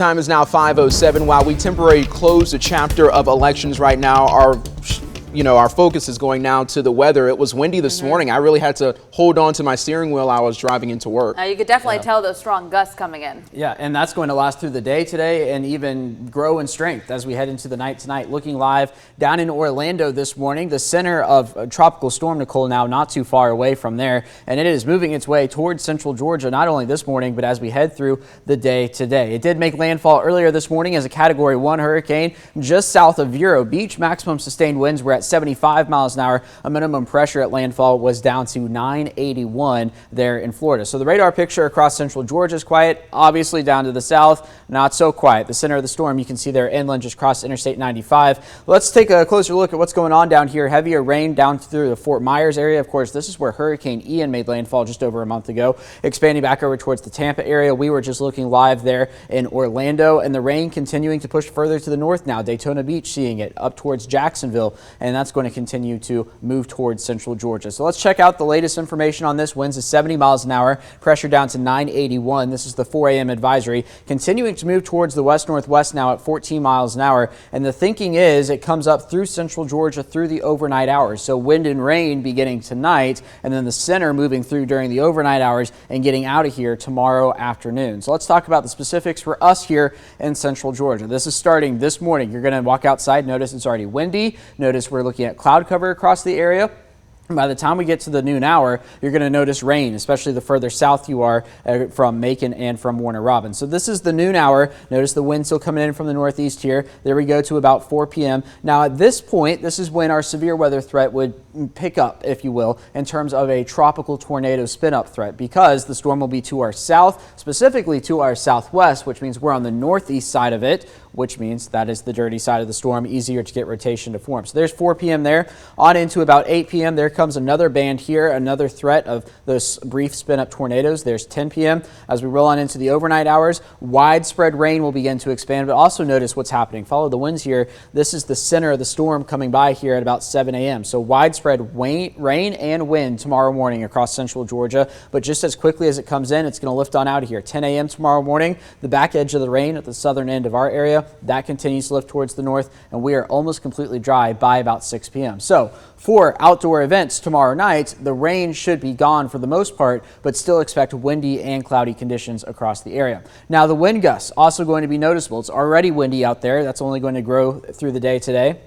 Time is now 5:07. While we temporarily close a chapter of elections right now, our focus is going now to the weather. It was windy this morning. I really had to hold on to my steering wheel. I was driving into work. You could definitely tell those strong gusts coming in. Yeah, and that's going to last through the day today and even grow in strength as we head into the night tonight. Looking live down in Orlando this morning, the center of Tropical Storm Nicole now not too far away from there, and it is moving its way towards central Georgia, not only this morning, but as we head through the day today. It did make landfall earlier this morning as a Category 1 hurricane just south of Vero Beach. Maximum sustained winds were at 75 miles an hour. A minimum pressure at landfall was down to 981 there in Florida. So the radar picture across central Georgia is quiet. Obviously down to the south, not so quiet. The center of the storm you can see there inland just across Interstate 95. Let's take a closer look at what's going on down here. Heavier rain down through the Fort Myers area. Of course, this is where Hurricane Ian made landfall just over a month ago. Expanding back over towards the Tampa area. We were just looking live there in Orlando, and the rain continuing to push further to the north now. Daytona Beach seeing it up towards Jacksonville, and that's going to continue to move towards central Georgia. So let's check out the latest information on this. Winds is 70 miles an hour, pressure down to 981. This is the 4 a.m. advisory, continuing to move towards the west-northwest now at 14 miles an hour. And the thinking is it comes up through central Georgia through the overnight hours. So wind and rain beginning tonight, and then the center moving through during the overnight hours and getting out of here tomorrow afternoon. So let's talk about the specifics for us here in central Georgia. This is starting this morning. You're going to walk outside, notice it's already windy. Notice we're looking at cloud cover across the area. By the time we get to the noon hour, you're going to notice rain, especially the further south you are from Macon and from Warner Robins. So this is the noon hour. Notice the wind still coming in from the northeast here. There we go to about 4 p.m. Now at this point, this is when our severe weather threat would pick up, if you will, in terms of a tropical tornado spin-up threat, because the storm will be to our south, specifically to our southwest, which means we're on the northeast side of it, which means that is the dirty side of the storm, easier to get rotation to form. So there's 4 p.m. there. On into about 8 p.m. There comes another band here, another threat of those brief spin-up tornadoes. There's 10 p.m. As we roll on into the overnight hours, widespread rain will begin to expand, but also notice what's happening. Follow the winds here. This is the center of the storm coming by here at about 7 a.m. So widespread rain and wind tomorrow morning across central Georgia, but just as quickly as it comes in, it's going to lift on out of here. 10 a.m. tomorrow morning, the back edge of the rain at the southern end of our area, that continues to lift towards the north, and we are almost completely dry by about 6 p.m. So for outdoor events tomorrow night, the rain should be gone for the most part, but still expect windy and cloudy conditions across the area. Now the wind gusts also going to be noticeable. It's already windy out there. That's only going to grow through the day today.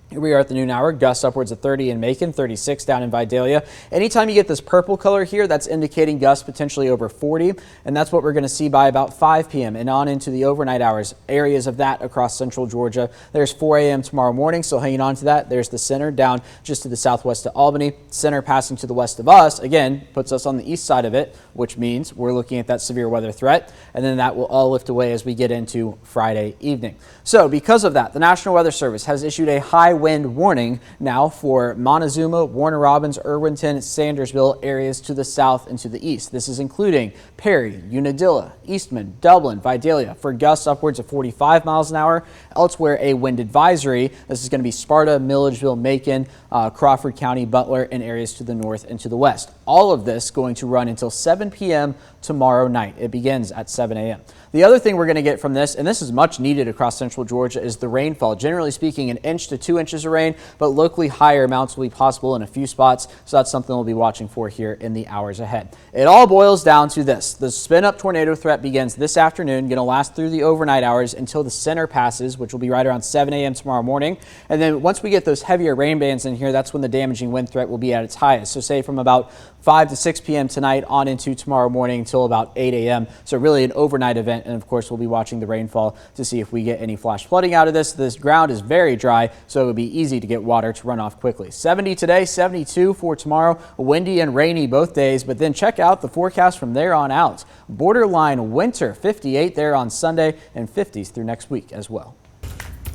Here we are at the noon hour, gusts upwards of 30 in Macon, 36 down in Vidalia. Anytime you get this purple color here, that's indicating gusts potentially over 40, and that's what we're going to see by about 5 p.m. and on into the overnight hours. Areas of that across central Georgia. There's 4 a.m. tomorrow morning, still hanging on to that. There's the center down just to the southwest of Albany. Center passing to the west of us, again, puts us on the east side of it, which means we're looking at that severe weather threat, and then that will all lift away as we get into Friday evening. So because of that, the National Weather Service has issued a high wind warning now for Montezuma, Warner Robins, Irwinton, Sandersville areas to the south and to the east. This is including Perry, Unadilla, Eastman, Dublin, Vidalia for gusts upwards of 45 miles an hour. Elsewhere, a wind advisory. This is going to be Sparta, Milledgeville, Macon, Crawford County, Butler, and areas to the north and to the west. All of this going to run until 7 p.m. tomorrow night. It begins at 7 a.m. The other thing we're going to get from this, and this is much needed across central Georgia, is the rainfall. Generally speaking, 1 inch to 2 inches of rain, but locally higher amounts will be possible in a few spots. So that's something we'll be watching for here in the hours ahead. It all boils down to this. The spin-up tornado threat begins this afternoon, going to last through the overnight hours until the center passes, which will be right around 7 a.m. tomorrow morning. And then once we get those heavier rain bands in here, that's when the damaging wind threat will be at its highest. So say from about 5 to 6 p.m. tonight on into tomorrow morning until about 8 a.m. So really an overnight event. And of course, we'll be watching the rainfall to see if we get any flash flooding out of this. This ground is very dry, so it would be easy to get water to run off quickly. 70 today, 72 for tomorrow. Windy and rainy both days, but then check out the forecast from there on out. Borderline winter, 58 there on Sunday and 50s through next week as well.